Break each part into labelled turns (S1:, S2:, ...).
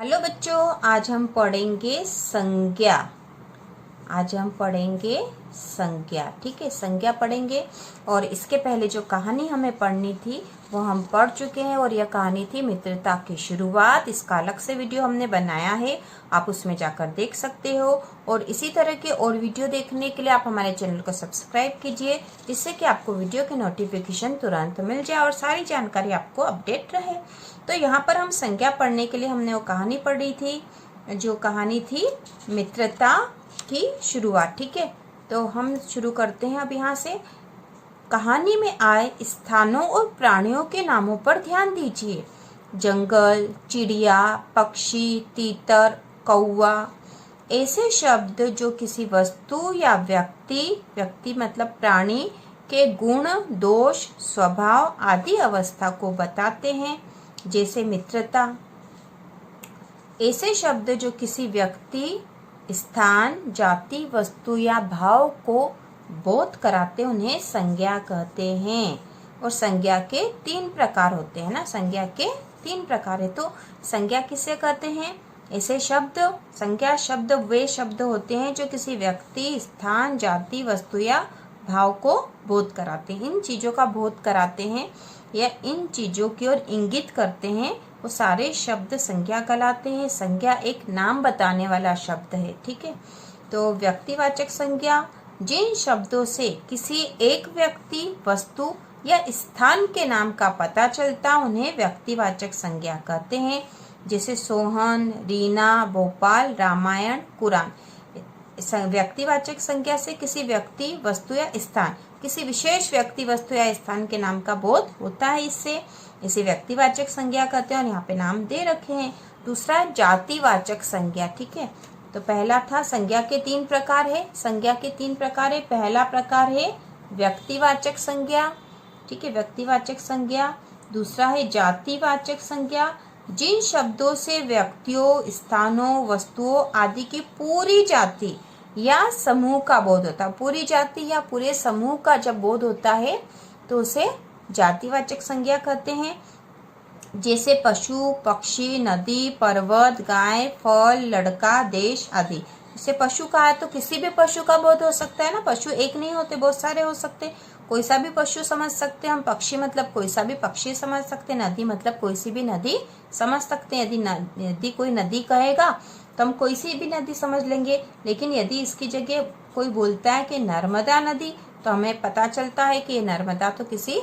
S1: Hello बच्चों, आज हम पढ़ेंगे संज्ञा। ठीक है, संज्ञा पढ़ेंगे। और इसके पहले जो कहानी हमें पढ़नी थी वो हम पढ़ चुके हैं, और यह कहानी थी मित्रता की शुरुआत। इसका अलग से वीडियो हमने बनाया है, आप उसमें जाकर देख सकते हो। और इसी तरह के और वीडियो देखने के लिए आप हमारे चैनल को सब्सक्राइब कीजिए, जिससे कि आपको वीडियो के नोटिफिकेशन तुरंत मिल जाए और सारी जानकारी आपको अपडेट रहे। तो यहाँ पर हम संज्ञा पढ़ने के लिए हमने वो कहानी पढ़ी थी, जो कहानी थी मित्रता की शुरुआत। ठीक है, तो हम शुरू करते हैं अब यहाँ से। कहानी में आए स्थानों और प्राणियों के नामों पर ध्यान दीजिए। जंगल, चिड़िया, पक्षी, तीतर, कौवा। ऐसे शब्द जो किसी वस्तु या व्यक्ति मतलब प्राणी के गुण, दोष, स्वभाव आदि अवस्था को बताते हैं, जैसे मित्रता। ऐसे शब्द जो किसी व्यक्ति, स्थान, जाति, वस्तु या भाव को बोध कराते उन्हें संज्ञा कहते हैं। और संज्ञा के 3 प्रकार होते हैं ना, संज्ञा के 3 प्रकार है। तो संज्ञा किसे कहते हैं? ऐसे शब्द, संज्ञा शब्द वे शब्द होते हैं जो किसी व्यक्ति, स्थान, जाति, वस्तु या भाव को बोध कराते हैं। इन चीजों का बोध कराते हैं या इन चीजों की ओर इंगित करते हैं, वो सारे शब्द संज्ञा कहलाते हैं। संज्ञा एक नाम बताने वाला शब्द है। ठीक है, तो व्यक्तिवाचक संज्ञा, जिन शब्दों से किसी एक व्यक्ति, वस्तु या स्थान के नाम का पता चलता उन्हें व्यक्तिवाचक संज्ञा कहते हैं, जैसे सोहन, रीना, भोपाल, रामायण, कुरान। व्यक्तिवाचक संज्ञा से किसी व्यक्ति, वस्तु या स्थान, किसी विशेष व्यक्ति, वस्तु या स्थान के नाम का बोध होता है। इससे इसे व्यक्तिवाचक संज्ञा कहते हैं, और यहाँ पे नाम दे रखे हैं। दूसरा है जातिवाचक संज्ञा। ठीक है, तो पहला था संज्ञा के 3 प्रकार है। संज्ञा के 3 प्रकार है। पहला प्रकार है व्यक्तिवाचक संज्ञा। ठीक है, व्यक्तिवाचक संज्ञा। दूसरा है जातिवाचक संज्ञा, जिन शब्दों से व्यक्तियों, स्थानों, वस्तुओं आदि की पूरी जाति या समूह का बोध होता है। पूरी जाति या पूरे समूह का जब बोध होता है तो उसे जातिवाचक संज्ञा कहते हैं, जैसे पशु, पक्षी, नदी, पर्वत, गाय, फल, लड़का, देश आदि। जैसे पशु का है तो किसी भी पशु का बोध हो सकता है ना, पशु एक नहीं होते, बहुत सारे हो सकते, कोई सा भी पशु समझ सकते हैं हम। पक्षी मतलब कोई सा भी पक्षी समझ सकते हैं। नदी मतलब कोई सी भी नदी समझ सकते हैं। यदि कोई नदी कहेगा तो हम कोई सी भी नदी समझ लेंगे, लेकिन यदि इसकी जगह कोई बोलता है कि नर्मदा नदी, तो हमें पता चलता है कि नर्मदा तो किसी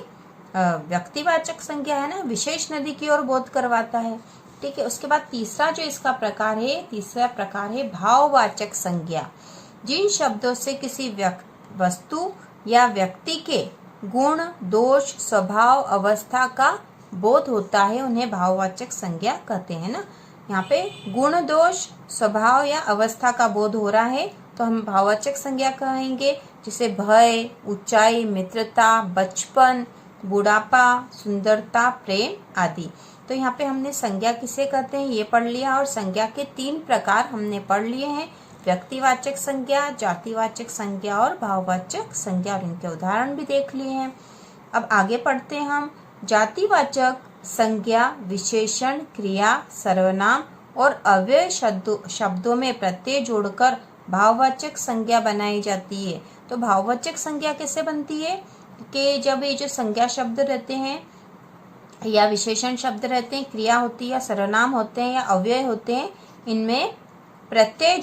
S1: व्यक्तिवाचक संज्ञा है ना, विशेष नदी की ओर बोध करवाता है। ठीक है, उसके बाद तीसरा जो इसका प्रकार है, तीसरा प्रकार है भाववाचक संज्ञा, जिन शब्दों से किसी वस्तु या व्यक्ति के गुण, दोष, स्वभाव, अवस्था का बोध होता है उन्हें भाववाचक संज्ञा कहते हैं ना। यहाँ पे गुण, दोष, स्वभाव या अवस्था का बोध हो रहा है तो हम भाववाचक संज्ञा कहेंगे, जैसे भय, ऊंचाई, मित्रता, बचपन, बुढ़ापा, सुंदरता, प्रेम आदि। तो यहाँ पे हमने संज्ञा किसे कहते हैं ये पढ़ लिया, और संज्ञा के 3 प्रकार हमने पढ़ लिए हैं, व्यक्तिवाचक संज्ञा, जातिवाचक संज्ञा और भाववाचक संज्ञा, और इनके उदाहरण भी देख लिए हैं। अब आगे पढ़ते हैं हम। जातिवाचक संज्ञा विशेषण, क्रिया, सर्वनाम और अव्यय शब्दों में प्रत्यय जोड़कर भाववाचक संज्ञा बनाई जाती है। तो भाववाचक संज्ञा कैसे बनती है कि जब ये जो संज्ञा शब्द रहते हैं या विशेषण शब्द रहते हैं, क्रिया होती है या सर्वनाम होते हैं या अव्यय होते हैं, इनमें प्रत्यय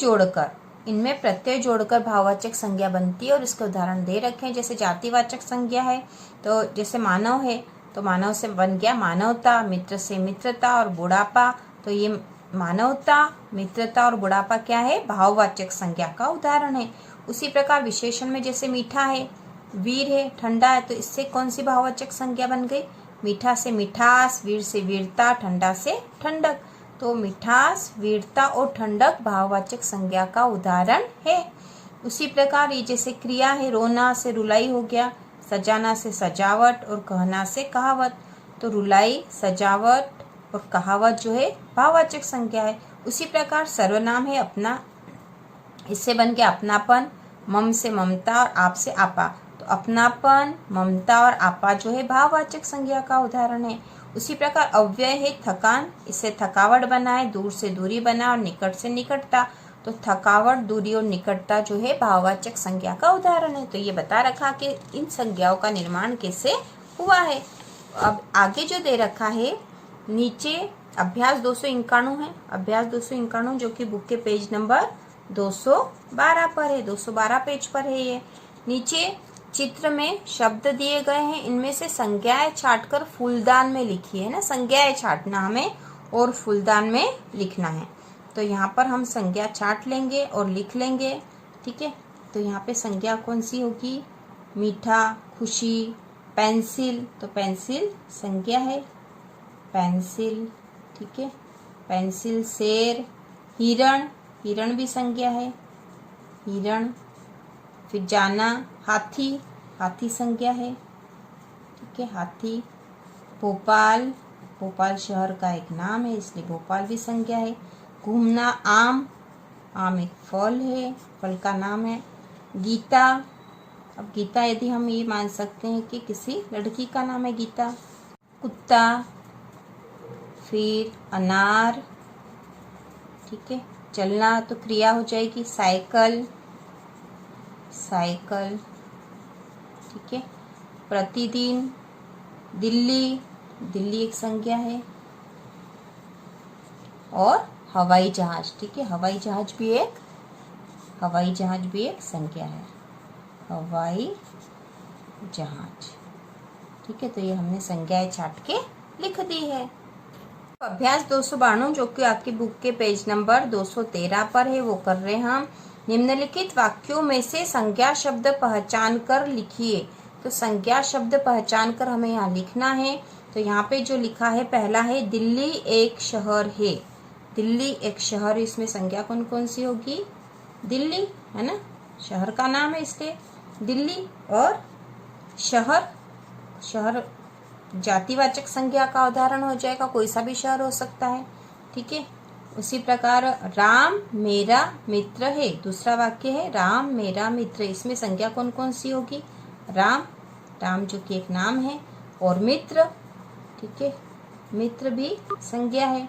S1: जोड़कर भाववाचक संज्ञा बनती है। और इसके उदाहरण दे रखे हैं, जैसे जातिवाचक संज्ञा है तो जैसे मानव है तो मानव से बन गया मानवता, मित्र से मित्रता और बुढ़ापा, तो ये मानवता, मित्रता और बुढ़ापा क्या है, भाववाचक संज्ञा का उदाहरण है। उसी प्रकार विशेषण में जैसे मीठा है, वीर है, ठंडा है, तो इससे कौन सी भाववाचक संज्ञा बन गई, मीठा से मिठास, वीर से वीरता, ठंडा से ठंडक। तो मिठास, वीरता और ठंडक भाववाचक संज्ञा का उदाहरण है। उसी प्रकार ये जैसे क्रिया है, रोना से रुलाई हो गया, सजाना से सजावट और कहना से कहावत। तो रुलाई, सजावट और कहावत जो है भाववाचक संज्ञा है। उसी प्रकार सर्वनाम है अपना, इससे बन गया अपनापन, मम से ममता और आप से आपा। तो अपनापन, ममता और आपा जो है भाववाचक संज्ञा का उदाहरण है। उसी प्रकार अव्यय है थकान, इससे थकावट बना है, दूर से दूरी बना और निकट से निकटता। तो थकावट, दूरी और निकटता जो है भाववाचक संज्ञा का उदाहरण है। तो ये बता रखा कि इन संज्ञाओं का निर्माण कैसे हुआ है। अब आगे जो दे रखा है नीचे अभ्यास 291 है, अभ्यास 291 जो कि बुक के पेज नंबर 212 पर है, 212 पेज पर है। ये नीचे चित्र में शब्द दिए गए हैं, इनमें से संज्ञाएं छांटकर फूलदान में लिखी है ना, संज्ञाएं छांटना हमें और फूलदान में लिखना है। तो यहाँ पर हम संज्ञा छांट लेंगे और लिख लेंगे, ठीक है। तो यहाँ पे संज्ञा कौन सी होगी, मीठा, खुशी, पेंसिल, तो पेंसिल संज्ञा है, पेंसिल, ठीक है, पेंसिल। शेर, हिरण, हिरण भी संज्ञा है, हिरण। फिर जाना, हाथी, हाथी संज्ञा है, ठीक है, हाथी। भोपाल, भोपाल शहर का एक नाम है इसलिए भोपाल भी संज्ञा है। घूमना, आम, आम एक फल है, फल का नाम है। गीता, अब गीता यदि हम ये मान सकते हैं कि किसी लड़की का नाम है गीता। कुत्ता, फिर अनार, ठीक है। चलना तो क्रिया हो जाएगी, साइकिल, साइकिल, ठीक है। प्रतिदिन, दिल्ली, दिल्ली एक संज्ञा है। और हवाई जहाज, ठीक है, हवाई जहाज भी एक, हवाई जहाज भी एक संज्ञा है, हवाई जहाज, ठीक है। तो ये हमने संज्ञाएं छांट के लिख दी है। अभ्यास 292 जो कि आपकी बुक के पेज नंबर 213 पर है वो कर रहे हैं हम। निम्नलिखित वाक्यों में से संज्ञा शब्द पहचान कर लिखिए। तो संज्ञा शब्द पहचान कर हमें यहाँ लिखना है। तो यहाँ पे जो लिखा है पहला है दिल्ली एक शहर है, दिल्ली एक शहर, इसमें संज्ञा कौन कौन सी होगी, दिल्ली है ना, शहर का नाम है इसलिए दिल्ली। और शहर, शहर जातिवाचक संज्ञा का उदाहरण हो जाएगा, कोई सा भी शहर हो सकता है, ठीक है। उसी प्रकार राम मेरा मित्र है, दूसरा वाक्य है राम मेरा मित्र, इसमें संज्ञा कौन कौन सी होगी, राम, राम जो कि एक नाम है, और मित्र, ठीक है, मित्र भी संज्ञा है।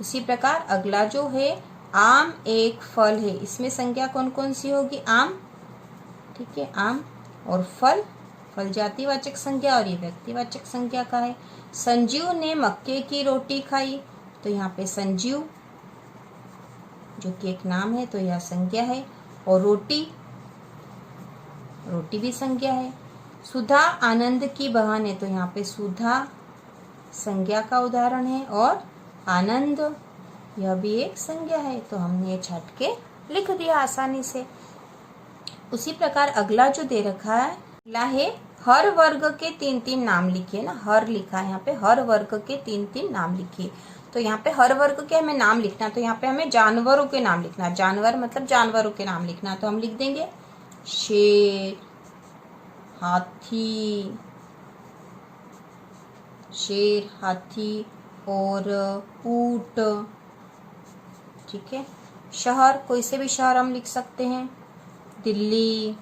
S1: इसी प्रकार अगला जो है आम एक फल है, इसमें संज्ञा कौन कौन सी होगी, आम, ठीक है, आम। और फल, फल जातिवाचक संज्ञा और ये व्यक्तिवाचक संज्ञा का है। संजीव ने मक्के की रोटी खाई, तो यहाँ पे संजीव जो कि एक नाम है तो यह संज्ञा है। और रोटी, रोटी भी संज्ञा है। सुधा आनंद की बहन है, तो यहाँ पे सुधा संज्ञा का उदाहरण है और आनंद यह भी एक संज्ञा है। तो हमने ये छाट के लिख दिया आसानी से। उसी प्रकार अगला जो दे रखा है अगला है हर वर्ग के 3-3 नाम लिखिए ना, हर लिखा है यहाँ पे, हर वर्ग के 3-3 नाम लिखिए। तो यहाँ पे हर वर्ग के हमें नाम लिखना, तो यहाँ पे हमें जानवरों के नाम लिखना, जानवर मतलब जानवरों के नाम लिखना। तो हम लिख देंगे शेर, हाथी, शेर, हाथी और ऊंट, ठीक है। शहर, कोई से भी शहर हम लिख सकते हैं, दिल्ली,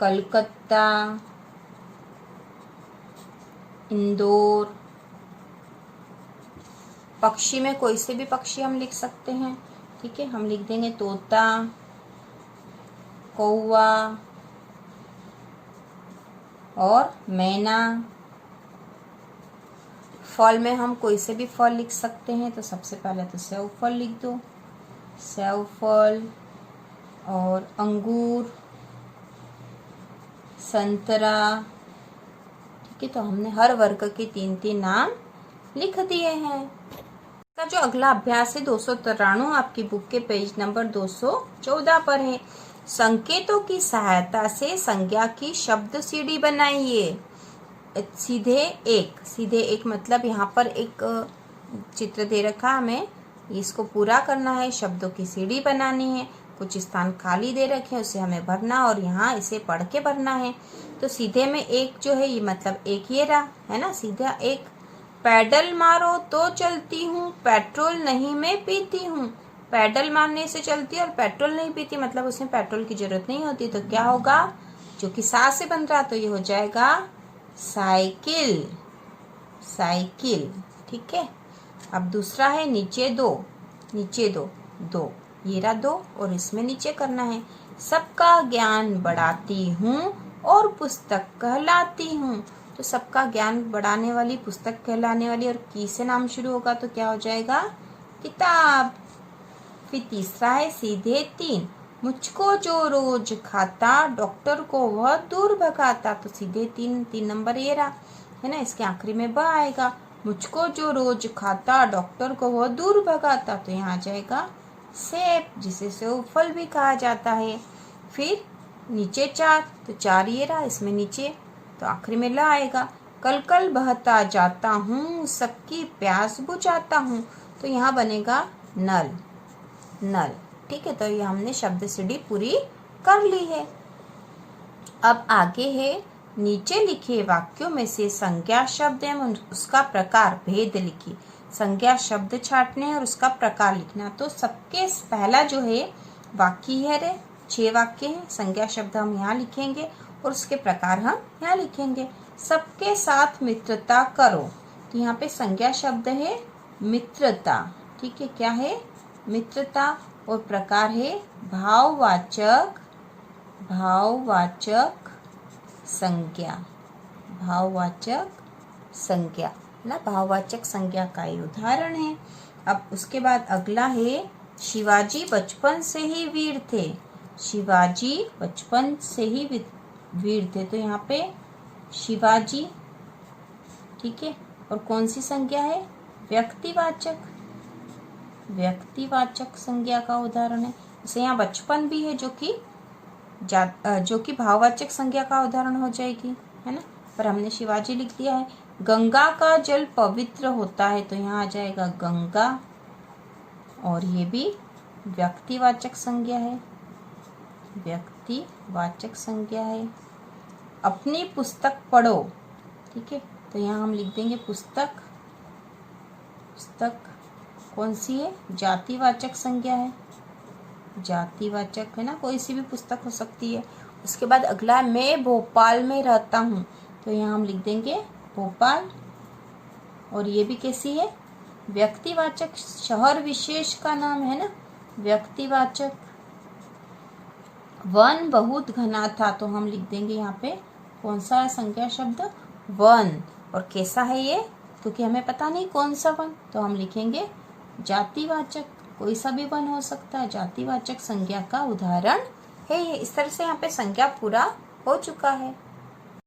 S1: कलकत्ता, इंदौर। पक्षी में कोई से भी पक्षी हम लिख सकते हैं, ठीक है, हम लिख देंगे तोता, कौवा और मैना। फल में हम कोई से भी फल लिख सकते हैं, तो सबसे पहले तो सेव फल लिख दो, सेव फल और अंगूर, संतरा, ठीक है। तो हमने हर वर्ग के 3-3 नाम लिख दिए हैं। का जो अगला अभ्यास है 293 आपकी बुक के पेज नंबर 214 पर है। संकेतों की सहायता से संज्ञा की शब्द सीढ़ी बनाइए। सीधे एक मतलब यहाँ पर एक चित्र दे रखा हमें, इसको पूरा करना है, शब्दों की सीढ़ी बनानी है। कुछ स्थान खाली दे रखे हैं उसे हमें भरना और यहाँ इसे पढ़ के भरना है। तो सीधे में एक जो है ये मतलब एक ये रहा है ना, सीधा एक। पैडल मारो तो चलती हूँ, पेट्रोल नहीं मैं पीती हूँ। पैडल मारने से चलती है और पेट्रोल नहीं पीती, मतलब उसमें पेट्रोल की जरूरत नहीं होती। तो क्या होगा, जो कि सा से बन रहा तो ये हो जाएगा साइकिल। साइकिल। ठीक है, अब दूसरा है नीचे दो, नीचे दो, दो, ये रहा दो और इसमें नीचे करना है। सबका ज्ञान बढ़ाती हूँ और पुस्तक कहलाती हूँ। तो सबका ज्ञान बढ़ाने वाली, पुस्तक कहलाने वाली और की से नाम शुरू होगा तो क्या हो जाएगा? किताब। फिर तीसरा है सीधे तीन, मुझको जो रोज खाता डॉक्टर को वह दूर भगाता। तो सीधे तीन, 3 नंबर ये रहा है ना, इसके आखिरी में ब आएगा। मुझको जो रोज खाता डॉक्टर को वह दूर भगाता, तो यहाँ आ जाएगा सेब, जिसे सेब फल भी कहा जाता है। फिर नीचे 4, तो 4 ये रहा, इसमें नीचे तो आखिरी में ल आएगा। कल कल बहता जाता हूँ, सबकी प्यास बुझाता हूँ। तो यहाँ बनेगा नल, नल। ठीक है, तो ये हमने शब्द सीढ़ी पूरी कर ली है। अब आगे है, नीचे लिखे वाक्यों में से संज्ञा शब्द एवं उसका प्रकार भेद लिखिए। संज्ञा शब्द छांटने और उसका प्रकार लिखना। तो सबके पहला जो है वाक्य है रे, 6 वाक्य हैं। संज्ञा शब्द हम यहाँ लिखेंगे और उसके प्रकार हम यहाँ लिखेंगे। सबके साथ मित्रता करो, तो यहाँ पे संज्ञा शब्द है मित्रता। ठीक है, क्या है? मित्रता। और प्रकार है भाववाचक, भाववाचक संज्ञा, भाववाचक संज्ञा ना, भाववाचक संज्ञा का ही उदाहरण है। अब उसके बाद अगला है, शिवाजी बचपन से ही वीर थे। शिवाजी बचपन से ही वीर थे, तो यहाँ पे शिवाजी। ठीक है, और कौन सी संज्ञा है? व्यक्तिवाचक, व्यक्तिवाचक संज्ञा का उदाहरण है। जैसे यहाँ बचपन भी है, जो कि भाववाचक संज्ञा का उदाहरण हो जाएगी, है ना, पर हमने शिवाजी लिख दिया है। गंगा का जल पवित्र होता है, तो यहाँ आ जाएगा गंगा, और ये भी व्यक्तिवाचक संज्ञा है, व्यक्तिवाचक संज्ञा है। अपनी पुस्तक पढ़ो। ठीक है, तो यहाँ हम लिख देंगे पुस्तक। पुस्तक कौन सी है? जातिवाचक संज्ञा है, जातिवाचक है ना, कोई सी भी पुस्तक हो सकती है। उसके बाद अगला है, मैं भोपाल में रहता हूँ, तो यहाँ हम लिख देंगे भोपाल, और ये भी कैसी है? व्यक्तिवाचक, शहर विशेष का नाम है ना, व्यक्तिवाचक। वन बहुत घना था, तो हम लिख देंगे यहाँ पे कौन सा है संज्ञा शब्द? वन। और कैसा है ये? क्योंकि हमें पता नहीं कौन सा वन, तो हम लिखेंगे जातिवाचक, कोई सा भी वन हो सकता है, जातिवाचक संज्ञा का उदाहरण है ये। इस तरह से यहाँ पे संज्ञा पूरा हो चुका है।